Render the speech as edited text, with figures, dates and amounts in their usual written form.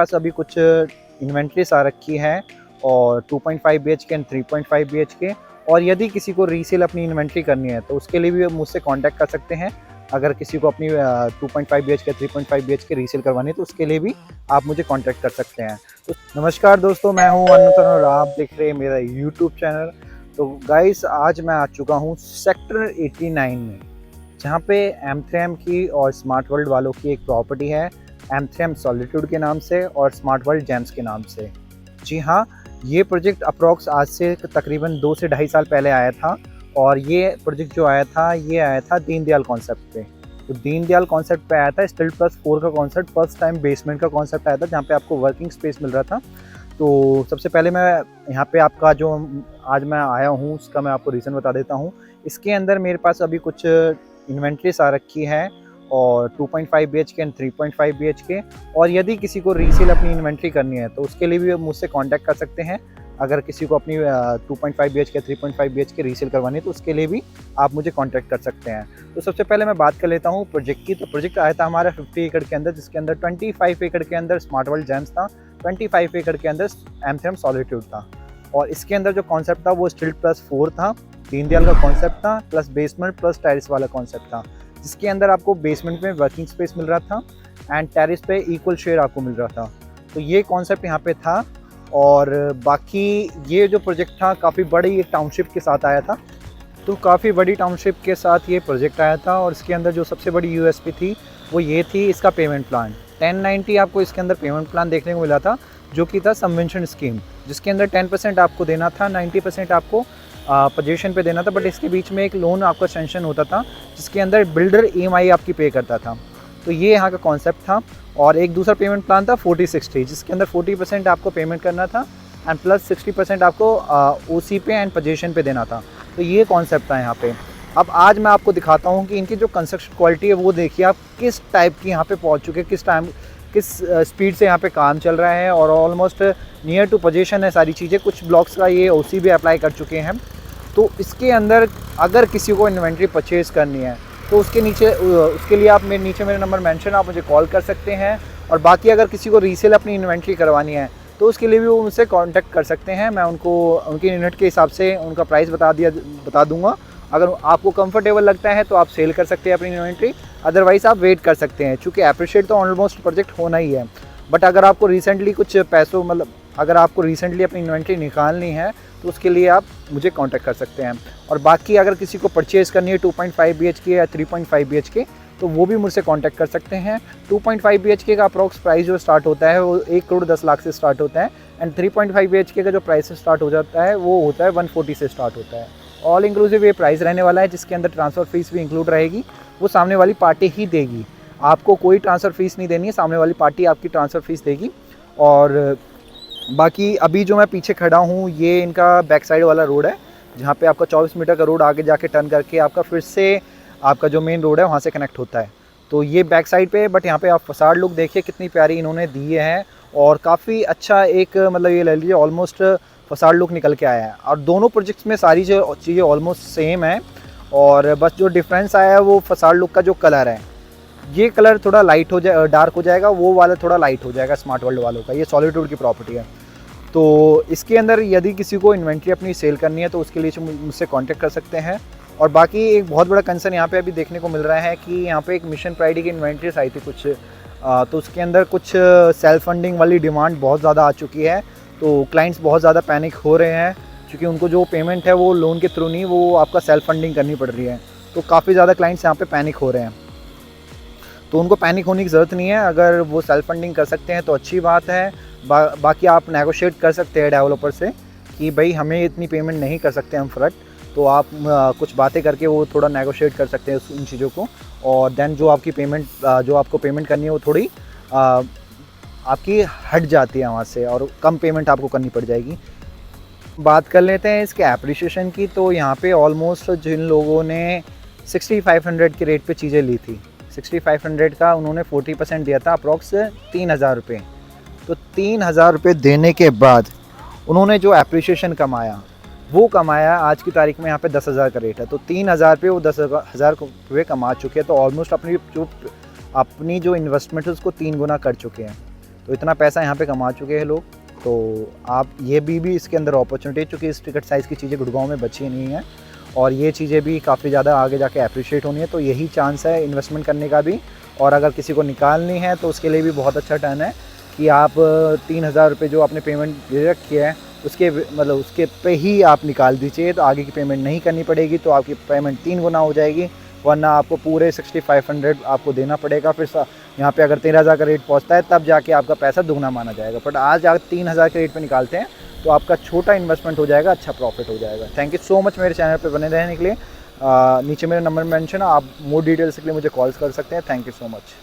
पास अभी कुछ इन्वेंट्रीज आ रखी है और 2.5 BHK एंड 3.5 BHK। और यदि किसी को रीसेल अपनी इन्वेंट्री करनी है तो उसके लिए भी मुझसे कांटेक्ट कर सकते हैं। अगर किसी को अपनी 2.5 BHK 3.5 BHK रीसेल करवानी है तो उसके लिए भी आप मुझे कांटेक्ट कर सकते हैं। तो नमस्कार दोस्तों, मैं हूं अनंत और आप देख रहे हैं मेरा यूट्यूब चैनल। तो गाइस, आज मैं आ चुका हूं सेक्टर 89 में, जहां पे M3M की और स्मार्ट वर्ल्ड वालों की एक प्रॉपर्टी है M3M सॉलिट्यूड के नाम से और स्मार्ट वर्ल्ड जेम्स के नाम से। जी हाँ, ये प्रोजेक्ट अप्रॉक्स आज से तकरीबन 2 से ढाई साल पहले आया था। और ये प्रोजेक्ट जो आया था ये आया था दीनदयाल कॉन्सेप्ट पे। तो दीनदयाल कॉन्सेप्ट पे आया था, स्टिल प्लस 4 का कॉन्सेप्ट, फर्स्ट टाइम बेसमेंट का कॉन्सेप्ट आया था जहाँ पे आपको वर्किंग स्पेस मिल रहा था। तो सबसे पहले मैं यहाँ पे आपका जो आज मैं आया हूँ उसका मैं आपको रीज़न बता देता हूँ। इसके अंदर मेरे पास अभी कुछ इन्वेंट्रीज आ रखी है और 2.5 BHK एंड 3.5 BHK। और यदि किसी को रीसेल अपनी इन्वेंट्री करनी है तो उसके लिए भी मुझसे कांटेक्ट कर सकते हैं। अगर किसी को अपनी 2.5 BHK 3.5 BHK रीसेल करवानी है तो उसके लिए भी आप मुझे कांटेक्ट कर सकते हैं। तो सबसे पहले मैं बात कर लेता हूँ प्रोजेक्ट की। तो प्रोजेक्ट आया था हमारा 50 एकड़ के अंदर, जिसके अंदर 25 एकड़ के अंदर स्मार्ट वर्ल्ड जेम्स था, 25 एकड़ के अंदर M3M सॉलिट्यूड था। और इसके अंदर जो कॉन्सेप्ट था वो स्टिल प्लस 4 था, दीनदयाल का कॉन्सेप्ट था, प्लस बेसमेंट प्लस टेरिस वाला कॉन्सेप्ट था, जिसके अंदर आपको बेसमेंट में वर्किंग स्पेस मिल रहा था एंड टेरिस पे इक्वल शेयर आपको मिल रहा था। तो ये कॉन्सेप्ट यहाँ पे था। और बाकी ये जो प्रोजेक्ट था काफ़ी बड़ी एक टाउनशिप के साथ आया था। तो काफ़ी बड़ी टाउनशिप के साथ ये प्रोजेक्ट आया था और इसके अंदर जो सबसे बड़ी यूएसपी थी वो ये थी इसका पेमेंट प्लान। 1090 आपको इसके अंदर पेमेंट प्लान देखने को मिला था, जो कि था सबवेंशन स्कीम, जिसके अंदर 10% आपको देना था, 90% आपको पोजीशन पे देना था। बट इसके बीच में एक लोन आपका सेंक्शन होता था जिसके अंदर बिल्डर EMI आपकी पे करता था। तो ये यहाँ का कॉन्सेप्ट था। और एक दूसरा पेमेंट प्लान था 40-60, जिसके अंदर 40% आपको पेमेंट करना था एंड प्लस 60% आपको OC पे एंड पोजीशन पे देना था। तो ये कॉन्सेप्ट था यहाँ पे। अब आज मैं आपको दिखाता हूँ कि इनकी जो कंस्ट्रक्शन क्वालिटी है वो देखिए आप किस टाइप की यहाँ पे पहुँच चुके हैं, किस स्पीड से यहाँ पे काम चल रहा है और ऑलमोस्ट नियर टू पोजीशन है सारी चीज़ें। कुछ ब्लॉक्स का ये OC भी अप्लाई कर चुके हैं। तो इसके अंदर अगर किसी को इन्वेंट्री परचेज़ करनी है तो उसके लिए आप मेरे नंबर मेंशन, आप मुझे कॉल कर सकते हैं। और बाकी अगर किसी को रीसेल अपनी इन्वेंट्री करवानी है तो उसके लिए भी वो मुझसे कांटेक्ट कर सकते हैं। मैं उनको उनकी यूनिट के हिसाब से उनका प्राइस बता दूंगा। अगर आपको कंफर्टेबल लगता है तो आप सेल कर सकते हैं अपनी इन्वेंट्री, अदरवाइज़ आप वेट कर सकते हैं, क्योंकि अप्रिशिएट तो ऑलमोस्ट प्रोजेक्ट होना ही है। बट अगर आपको रिसेंटली कुछ पैसों अगर आपको रिसेंटली अपनी इन्वेंट्री निकालनी है तो उसके लिए आप मुझे कांटेक्ट कर सकते हैं। और बाकी अगर किसी को परचेज़ करनी है 2.5 BHK या 3.5 BHK तो वो भी मुझसे कांटेक्ट कर सकते हैं। 2.5 BHK का अप्रॉक्स प्राइस जो स्टार्ट होता है वो 1 करोड़ 10 लाख से स्टार्ट होता है एंड 3.5 BHK का जो प्राइस स्टार्ट हो जाता है वो होता है 140 से स्टार्ट होता है। ऑल इंक्लूसिव ये प्राइस रहने वाला है, जिसके अंदर ट्रांसफ़र फीस भी इंक्लूड रहेगी, वो सामने वाली पार्टी ही देगी। आपको कोई ट्रांसफ़र फीस नहीं देनी है, सामने वाली पार्टी आपकी ट्रांसफ़र फीस देगी। और बाकी अभी जो मैं पीछे खड़ा हूँ ये इनका बैक साइड वाला रोड है, जहाँ पे आपका 24 मीटर का रोड आगे जाके टर्न करके आपका फिर से आपका जो मेन रोड है वहाँ से कनेक्ट होता है। तो ये बैक साइड पे, बट यहाँ पे आप फसाड लुक देखिए कितनी प्यारी इन्होंने दी है और काफ़ी अच्छा एक ये ले लीजिए ऑलमोस्ट फसाड लुक निकल के आया है। और दोनों प्रोजेक्ट्स में सारी जो चीज़ें ऑलमोस्ट सेम है और बस जो डिफरेंस आया है वो फसाड लुक का जो कलर है, ये कलर थोड़ा लाइट हो जाए, डार्क हो जाएगा, वो वाला थोड़ा लाइट हो जाएगा स्मार्ट वर्ल्ड वालों का। ये सॉलिट्यूड की प्रॉपर्टी है। तो इसके अंदर यदि किसी को इन्वेंट्री अपनी सेल करनी है तो उसके लिए मुझसे कांटेक्ट कर सकते हैं। और बाकी एक बहुत बड़ा कंसर्न यहाँ पे अभी देखने को मिल रहा है कि यहाँ पे एक मिशन प्रायोरिटी की इन्वेंट्रीज आई थी कुछ, तो उसके अंदर कुछ सेल्फ फंडिंग वाली डिमांड बहुत ज़्यादा आ चुकी है। तो क्लाइंट्स बहुत ज़्यादा पैनिक हो रहे हैं, क्योंकि उनको जो पेमेंट है वो लोन के थ्रू नहीं, वो आपका सेल्फ फंडिंग करनी पड़ रही है। तो काफ़ी ज़्यादा क्लाइंट्स यहाँ पर पैनिक हो रहे हैं। तो उनको पैनिक होने की ज़रूरत नहीं है, अगर वो सेल्फ फंडिंग कर सकते हैं तो अच्छी बात है। बाकी आप नेगोशिएट कर सकते हैं डेवलपर से कि भाई हमें इतनी पेमेंट नहीं कर सकते हम फ्रंट, तो आप कुछ बातें करके वो थोड़ा नेगोशिएट कर सकते हैं उन चीज़ों को। और देन जो आपको पेमेंट करनी है वो थोड़ी आपकी हट जाती है वहाँ से और कम पेमेंट आपको करनी पड़ जाएगी। बात कर लेते हैं इसके एप्रिसिएशन की। तो यहाँ पे ऑलमोस्ट जिन लोगों ने 6500 के रेट पे चीज़ें ली थी, 6500 का उन्होंने 40% दिया था, अप्रॉक्स 3000 रुपये। तो 3000 रुपये देने के बाद उन्होंने जो एप्रिसिएशन कमाया आज की तारीख में यहाँ पे 10,000 का रेट है। तो 3000 पे वो 10,000 रुपये कमा चुके हैं। तो ऑलमोस्ट अपनी जो इन्वेस्टमेंट है उसको 3 गुना कर चुके हैं। तो इतना पैसा यहाँ पे कमा चुके हैं लोग। तो आप ये भी इसके अंदर अपॉर्चुनिटी है, चूँकि इस टिकट साइज़ की चीज़ें गुड़गांव में बची नहीं हैं और ये चीज़ें भी काफ़ी ज़्यादा आगे जाके अप्रिशिएट होनी है। तो यही चांस है इन्वेस्टमेंट करने का भी, और अगर किसी को निकालनी है तो उसके लिए भी बहुत अच्छा टर्न है कि आप 3000 रुपये जो आपने पेमेंट दे रखी है उसके मतलब उसके पे ही आप निकाल दीजिए, तो आगे की पेमेंट नहीं करनी पड़ेगी, तो आपकी पेमेंट 3 गुना हो जाएगी। वरना आपको पूरे 6500 आपको देना पड़ेगा। फिर यहाँ पे अगर 13,000 का रेट पहुँचता है तब जाके आपका पैसा दुगना माना जाएगा। बट आज अगर 3000 के रेट पे निकालते हैं तो आपका छोटा इन्वेस्टमेंट हो जाएगा, अच्छा प्रॉफिट हो जाएगा। थैंक यू सो मच मेरे चैनल पे बने रहने के लिए। नीचे मेरा नंबर मेंशन है, आप मोर डिटेल्स के लिए मुझे कॉल्स कर सकते हैं। Thank you so much.